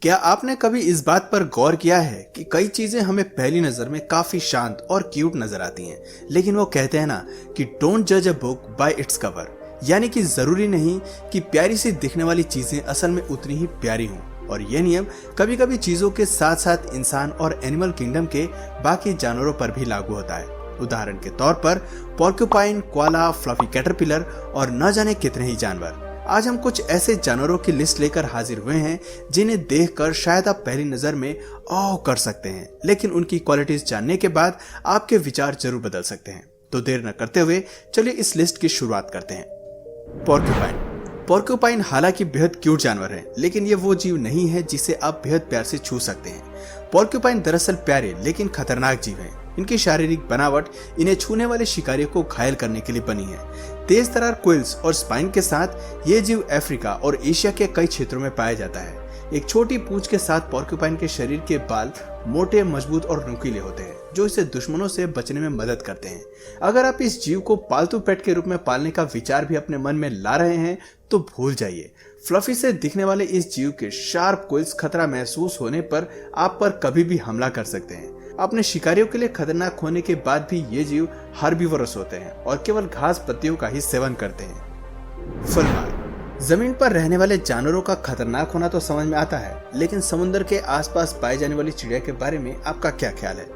क्या आपने कभी इस बात पर गौर किया है कि कई चीजें हमें पहली नजर में काफी शांत और क्यूट नजर आती हैं, लेकिन वो कहते हैं ना कि डोंट जज a book by its cover, यानी कि जरूरी नहीं कि प्यारी सी दिखने वाली चीजें असल में उतनी ही प्यारी हों। और ये नियम कभी कभी चीजों के साथ साथ इंसान और एनिमल किंगडम के बाकी जानवरों पर भी लागू होता है। उदाहरण के तौर पर पोर्क्यूपाइन, कोआला, फ्लफी कैटरपिलर और न जाने कितने ही जानवर। आज हम कुछ ऐसे जानवरों की लिस्ट लेकर हाजिर हुए हैं जिन्हें देखकर शायद आप पहली नजर में ऑ कर सकते हैं, लेकिन उनकी क्वालिटीज जानने के बाद आपके विचार जरूर बदल सकते हैं। तो देर न करते हुए चलिए इस लिस्ट की शुरुआत करते हैं। पोर्क्यूपाइन हालांकि बेहद क्यूट जानवर है, लेकिन ये वो जीव नहीं है जिसे आप बेहद प्यार से छू सकते हैं। पोर्क्यूपाइन दरअसल प्यारे लेकिन खतरनाक जीव हैं। इनकी शारीरिक बनावट इन्हें छूने वाले शिकारियों को घायल करने के लिए बनी है। तेज तरार क्विल्स और स्पाइन के साथ ये जीव अफ्रीका और एशिया के कई क्षेत्रों में पाया जाता है। एक छोटी पूंछ के साथ पोर्क्यूपाइन के शरीर के बाल मोटे, मजबूत और नुकीले होते हैं, जो इसे दुश्मनों से बचने में मदद करते हैं। अगर आप इस जीव को पालतू पेट के रूप में पालने का विचार भी अपने मन में ला रहे हैं तो भूल जाइए। फ्लफी से दिखने वाले इस जीव के शार्प क्विल्स खतरा महसूस होने पर आप पर कभी भी हमला कर सकते हैं। अपने शिकारियों के लिए खतरनाक होने के बाद भी ये जीव हर्बीवोरस होते हैं और केवल घास पत्तियों का ही सेवन करते हैं। फुलमार जमीन पर रहने वाले जानवरों का खतरनाक होना तो समझ में आता है, लेकिन समुद्र के आसपास पाई जाने वाली चिड़िया के बारे में आपका क्या ख्याल है?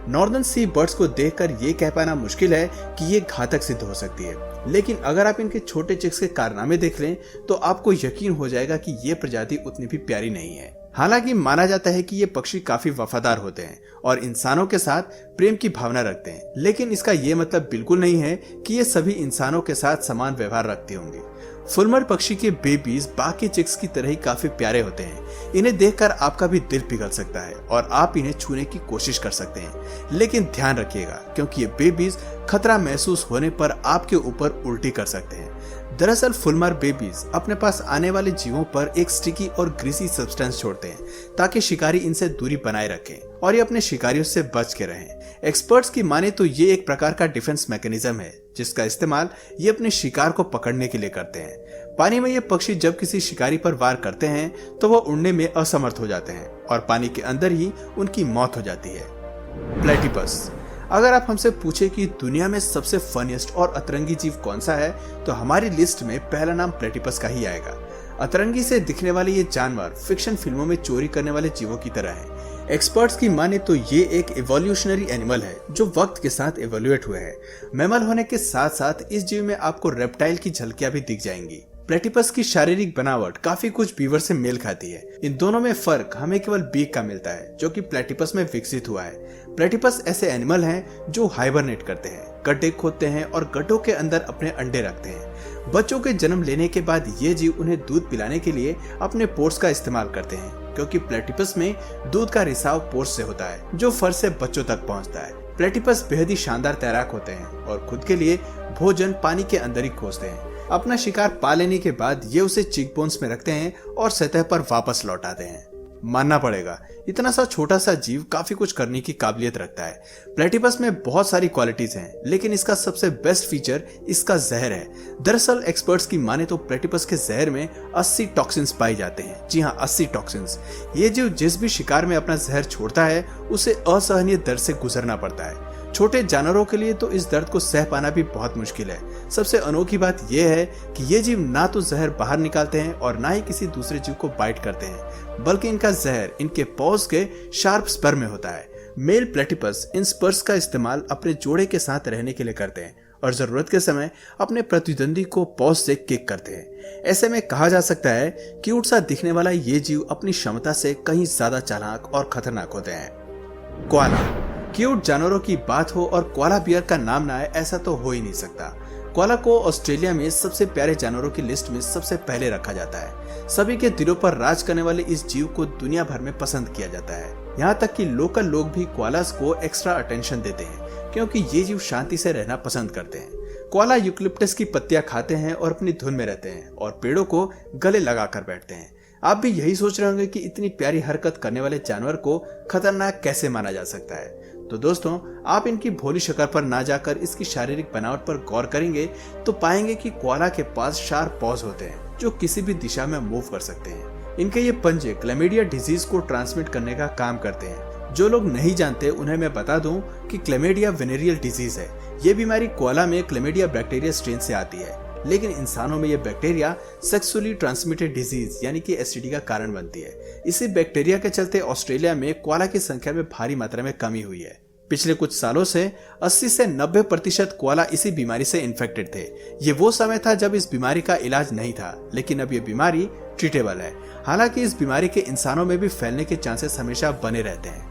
नॉर्दर्न सी बर्ड्स को देखकर ये कह पाना मुश्किल है कि ये घातक सिद्ध हो सकती है, लेकिन अगर आप इनके छोटे चिक्स के कारनामे देख लें तो आपको यकीन हो जाएगा कि ये प्रजाति उतनी भी प्यारी नहीं है। हालांकि माना जाता है कि ये पक्षी काफी वफादार होते हैं और इंसानों के साथ प्रेम की भावना रखते हैं, लेकिन इसका ये मतलब बिल्कुल नहीं है कि ये सभी इंसानों के साथ समान व्यवहार रखते होंगे। फुलमर पक्षी के बेबीज बाकी चिक्स की तरह ही काफी प्यारे होते हैं। इन्हें देखकर आपका भी दिल पिघल सकता है और आप इन्हें छूने की कोशिश कर सकते हैं, लेकिन ध्यान रखिएगा क्योंकि ये बेबीज खतरा महसूस होने पर आपके ऊपर उल्टी कर सकते हैं। दरअसल फुलमर बेबीज अपने पास आने वाले जीवों पर एक स्टिकी और ग्रीसी सब्सटेंस छोड़ते हैं ताकि शिकारी इनसे दूरी बनाए रखें और ये अपने शिकारियों से बच के रहें। एक्सपर्ट्स की माने तो ये एक प्रकार का डिफेंस मैकेनिज्म है जिसका इस्तेमाल ये अपने शिकार को पकड़ने के लिए करते हैं। पानी में ये पक्षी जब किसी शिकारी पर वार करते हैं तो वो उड़ने में असमर्थ हो जाते हैं और पानी के अंदर ही उनकी मौत हो जाती है। प्लेटिपस अगर आप हमसे पूछे कि दुनिया में सबसे फनीस्ट और अतरंगी जीव कौन सा है तो हमारी लिस्ट में पहला नाम प्लेटिपस का ही आएगा। अतरंगी से दिखने वाले ये जानवर फिक्शन फिल्मों में चोरी करने वाले जीवों की तरह है। एक्सपर्ट्स की माने तो ये एक इवोल्यूशनरी एनिमल है जो वक्त के साथ इवोल्यूएट हुए हैं। मैमल होने के साथ साथ इस जीव में आपको रेप्टाइल की झलकियां भी दिख जाएंगी। प्लेटिपस की शारीरिक बनावट काफी कुछ बीवर से मेल खाती है। इन दोनों में फर्क हमें केवल बीक का मिलता है जो कि प्लेटिपस में विकसित हुआ है। प्लेटिपस ऐसे एनिमल हैं जो हाइबरनेट करते हैं, गड्ढे खोदते हैं और गड्ढों के अंदर अपने अंडे रखते हैं। बच्चों के जन्म लेने के बाद ये जीव उन्हें दूध पिलाने के लिए अपने पोर्स का इस्तेमाल करते हैं, क्योंकि प्लेटिपस में दूध का रिसाव पोर्स से होता है जो फर से बच्चों तक पहुंचता है। प्लेटिपस बेहद ही शानदार तैराक होते हैं और खुद के लिए भोजन पानी के अंदर ही खोजते हैं। अपना शिकार पा लेने के बाद ये उसे चीक बोन्स में रखते हैं और सतह पर वापस लौट आते हैं। मानना पड़ेगा इतना सा छोटा सा जीव काफी कुछ करने की काबिलियत रखता है। प्लेटिपस में बहुत सारी क्वालिटीज हैं, लेकिन इसका सबसे बेस्ट फीचर इसका जहर है। दरअसल एक्सपर्ट्स की माने तो प्लेटिपस के जहर में 80 टॉक्सिन्स पाए जाते हैं। जी हाँ, 80 टॉक्सिन्स। ये जीव जिस भी शिकार में अपना जहर छोड़ता है उसे असहनीय दर्द से गुजरना पड़ता है। छोटे जानवरों के लिए तो इस दर्द को सह पाना भी बहुत मुश्किल है। सबसे अनोखी बात यह है कि ये जीव ना तो जहर बाहर निकालते हैं और ना ही किसी दूसरे जीव को बाइट करते हैं, बल्कि इनका जहर इनके पॉज के शार्प स्पर में होता है। मेल प्लेटिपस इन स्पर्स का इस्तेमाल अपने जोड़े के साथ रहने के लिए करते हैं और जरूरत के समय अपने प्रतिद्वंदी को पॉज से किक करते हैं। ऐसे में कहा जा सकता है क्यूट सा दिखने वाला ये जीव अपनी क्षमता से कहीं ज्यादा चालाक और खतरनाक होते हैं। कोआला। क्यूट जानवरों की बात हो और कोआला बियर का नाम ना आए ऐसा तो हो ही नहीं सकता। कोआला को ऑस्ट्रेलिया में सबसे प्यारे जानवरों की लिस्ट में सबसे पहले रखा जाता है। सभी के दिलों पर राज करने वाले इस जीव को दुनिया भर में पसंद किया जाता है। यहाँ तक कि लोकल लोग भी कोआलास को एक्स्ट्रा अटेंशन देते हैं क्योंकि ये जीव शांति से रहना पसंद करते हैं। कोआला यूकलिप्टस की पत्तियां खाते हैं और अपनी धुन में रहते हैं और पेड़ों को गले लगाकर बैठते हैं। आप भी यही सोच रहे होंगे कि इतनी प्यारी हरकत करने वाले जानवर को खतरनाक कैसे माना जा सकता है। तो दोस्तों, आप इनकी भोली शक्ल पर ना जाकर इसकी शारीरिक बनावट पर गौर करेंगे तो पाएंगे कि कोआला के पास शार्प पॉज होते हैं जो किसी भी दिशा में मूव कर सकते हैं। इनके ये पंजे क्लैमिडिया डिजीज को ट्रांसमिट करने का काम करते हैं। जो लोग नहीं जानते उन्हें मैं बता दूं कि क्लैमिडिया वेनेरियल डिजीज है। ये बीमारी कोआला में क्लैमिडिया बैक्टीरिया स्ट्रेन से आती है, लेकिन इंसानों में यह बैक्टीरिया सेक्सुअली ट्रांसमिटेड डिजीज यानी कि एसटीडी का कारण बनती है। इसी बैक्टीरिया के चलते ऑस्ट्रेलिया में कोआला की संख्या में भारी मात्रा में कमी हुई है। पिछले कुछ सालों से 80 से 90% कोआला इसी बीमारी से इन्फेक्टेड थे। ये वो समय था जब इस बीमारी का इलाज नहीं था, लेकिन अब ये बीमारी ट्रीटेबल है। हालांकि इस बीमारी के इंसानों में भी फैलने के चांसेस हमेशा बने रहते हैं।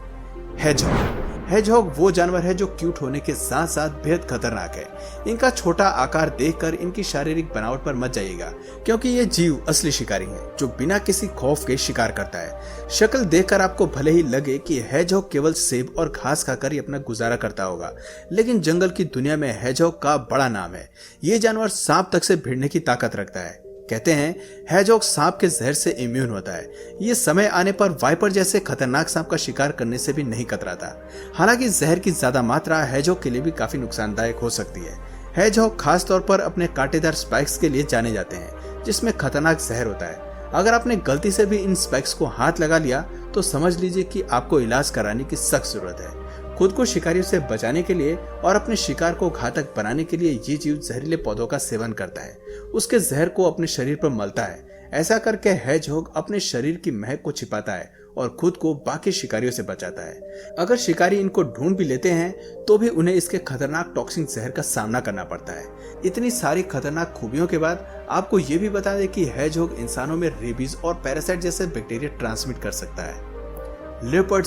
हेजहॉग वो जानवर है जो क्यूट होने के साथ साथ बेहद खतरनाक है। इनका छोटा आकार देखकर इनकी शारीरिक बनावट पर मत जाइएगा, क्योंकि ये जीव असली शिकारी है जो बिना किसी खौफ के शिकार करता है। शक्ल देखकर आपको भले ही लगे कि हेजहॉग केवल सेब और घास खाकर ही अपना गुजारा करता होगा, लेकिन जंगल की दुनिया में हेजहॉग का बड़ा नाम है। ये जानवर सांप तक से भिड़ने की ताकत रखता है। कहते हैं हेजहॉग सांप के जहर से इम्यून होता है। ये समय आने पर वाइपर जैसे खतरनाक सांप का शिकार करने से भी नहीं कतराता। हालांकि जहर की ज्यादा मात्रा हेजहॉग के लिए भी काफी नुकसानदायक हो सकती है। हेजहॉग खास तौर पर अपने कांटेदार स्पाइक्स के लिए जाने जाते हैं, जिसमें खतरनाक जहर होता है। अगर आपने गलती से भी इन स्पाइक्स को हाथ लगा लिया तो समझ लीजिए कि आपको इलाज कराने की सख्त जरूरत है। खुद को शिकारियों से बचाने के लिए और अपने शिकार को घातक बनाने के लिए ये जीव जहरीले पौधों का सेवन करता है। उसके जहर को अपने शरीर पर मलता है। ऐसा करके हेजहॉग अपने शरीर की महक को छिपाता है और खुद को बाकी शिकारियों से बचाता है। अगर शिकारी इनको ढूंढ भी लेते हैं तो भी उन्हें इसके खतरनाक टॉक्सिक जहर का सामना करना पड़ता है। इतनी सारी खतरनाक खूबियों के बाद आपको ये भी बता दें कि हेजहॉग इंसानों में रेबीज और पैरासाइट जैसे बैक्टीरिया ट्रांसमिट कर सकता है। लेपर्ड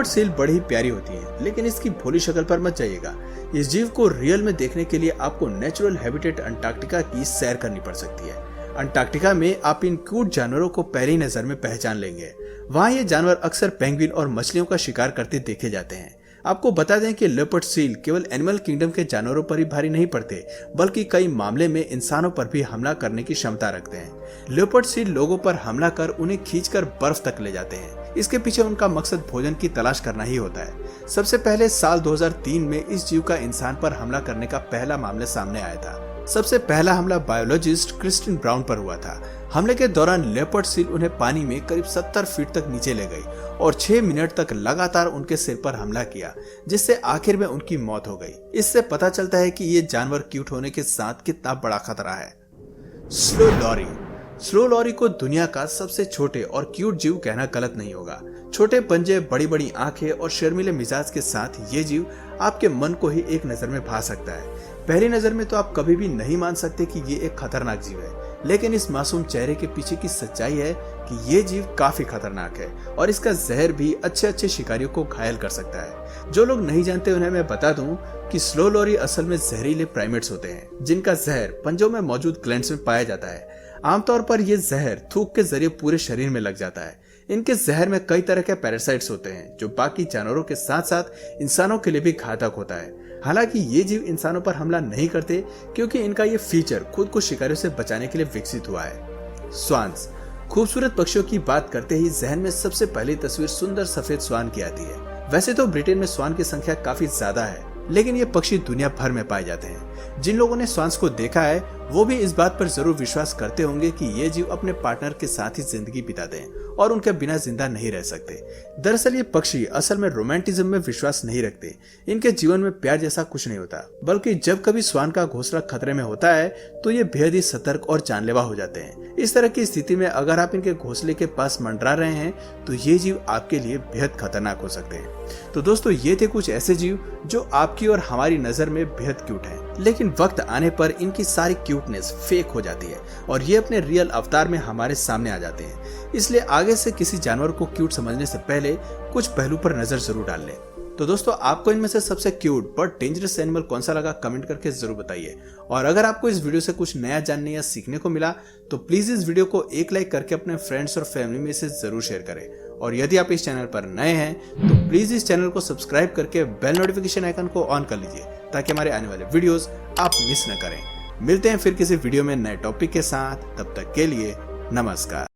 सील बड़ी ही प्यारी होती है, लेकिन इसकी भोली शक्ल पर मत जाइएगा। इस जीव को रियल में देखने के लिए आपको नेचुरल हैबिटेट अंटार्कटिका की सैर करनी पड़ सकती है। अंटार्कटिका में आप इन क्यूट जानवरों को पहली नजर में पहचान लेंगे। वहाँ ये जानवर अक्सर पेंगुइन और मछलियों का शिकार करते देखे जाते हैं। आपको बता दें कि लेपर्ड सील केवल एनिमल किंगडम के जानवरों पर ही भारी नहीं पड़ते, बल्कि कई मामले में इंसानों पर भी हमला करने की क्षमता रखते हैं। लेपर्ड सील लोगों पर हमला कर उन्हें खींचकर बर्फ तक ले जाते हैं। इसके पीछे उनका मकसद भोजन की तलाश करना ही होता है। सबसे पहले साल 2003 में इस जीव का इंसान पर हमला करने का पहला मामला सामने आया था। सबसे पहला हमला बायोलॉजिस्ट क्रिस्टिन ब्राउन पर हुआ था। हमले के दौरान लेपर्ड सील उन्हें पानी में करीब 70 फीट तक नीचे ले गई और 6 मिनट तक लगातार उनके सिर पर हमला किया, जिससे आखिर में उनकी मौत हो गई। इससे पता चलता है कि ये जानवर क्यूट होने के साथ कितना बड़ा खतरा है। स्लो लॉरी को दुनिया का सबसे छोटे और क्यूट जीव कहना गलत नहीं होगा। छोटे पंजे, बड़ी बड़ी आंखें और शर्मीले मिजाज के साथ ये जीव आपके मन को ही एक नजर में भा सकता है। पहली नजर में तो आप कभी भी नहीं मान सकते कि ये एक खतरनाक जीव है, लेकिन इस मासूम चेहरे के पीछे की सच्चाई है कि ये जीव काफी खतरनाक है और इसका जहर भी अच्छे शिकारियों को घायल कर सकता है। जो लोग नहीं जानते उन्हें मैं बता दूं कि स्लो लॉरी असल में जहरीले प्राइमेट्स होते हैं, जिनका जहर पंजों में मौजूद ग्लैंड्स में पाया जाता है। आमतौर पर यह जहर थूक के जरिए पूरे शरीर में लग जाता है। इनके जहर में कई तरह के पैरासाइट्स होते हैं जो बाकी जानवरों के साथ साथ इंसानों के लिए भी घातक होता है। हालांकि ये जीव इंसानों पर हमला नहीं करते, क्योंकि इनका ये फीचर खुद को शिकारियों से बचाने के लिए विकसित हुआ है। स्वान्स, खूबसूरत पक्षियों की बात करते ही जहन में सबसे पहली तस्वीर सुंदर सफेद स्वान की आती है। वैसे तो ब्रिटेन में स्वान की संख्या काफी ज्यादा है, लेकिन ये पक्षी दुनिया भर में पाए जाते हैं। जिन लोगों ने स्वान्स को देखा है वो भी इस बात पर जरूर विश्वास करते होंगे कि ये जीव अपने पार्टनर के साथ ही जिंदगी बिताते हैं और उनके बिना जिंदा नहीं रह सकते। दरअसल ये पक्षी असल में रोमांटिज्म में विश्वास नहीं रखते। इनके जीवन में प्यार जैसा कुछ नहीं होता, बल्कि जब कभी स्वान का घोंसला खतरे में होता है तो ये बेहद ही सतर्क और जानलेवा हो जाते हैं। इस तरह की स्थिति में अगर आप इनके घोंसले के पास मंडरा रहे हैं तो ये जीव आपके लिए बेहद खतरनाक हो सकते हैं। तो दोस्तों, ये थे कुछ ऐसे जीव जो आपकी और हमारी नजर में बेहद क्यूट हैं, लेकिन वक्त आने पर इनकी सारी क्यूटनेस फेक हो जाती है और ये अपने रियल अवतार में हमारे सामने आ जाते हैं। इसलिए आगे से किसी जानवर को क्यूट समझने से पहले कुछ पहलू पर नजर जरूर डाल लें। तो दोस्तों, आपको इनमें से सबसे क्यूट बट डेंजरस एनिमल कौन सा लगा कमेंट करके जरूर बताइए। और अगर आपको इस वीडियो से कुछ नया जानने या सीखने को मिला तो प्लीज इस वीडियो को एक लाइक करके अपने फ्रेंड्स और फैमिली में इसे जरूर शेयर करें। और यदि आप इस चैनल पर नए हैं तो प्लीज इस चैनल को सब्सक्राइब करके बेल नोटिफिकेशन आइकन को ऑन कर लीजिए, ताकि हमारे आने वाले वीडियोस आप मिस न करें। मिलते हैं फिर किसी वीडियो में नए टॉपिक के साथ, तब तक के लिए नमस्कार।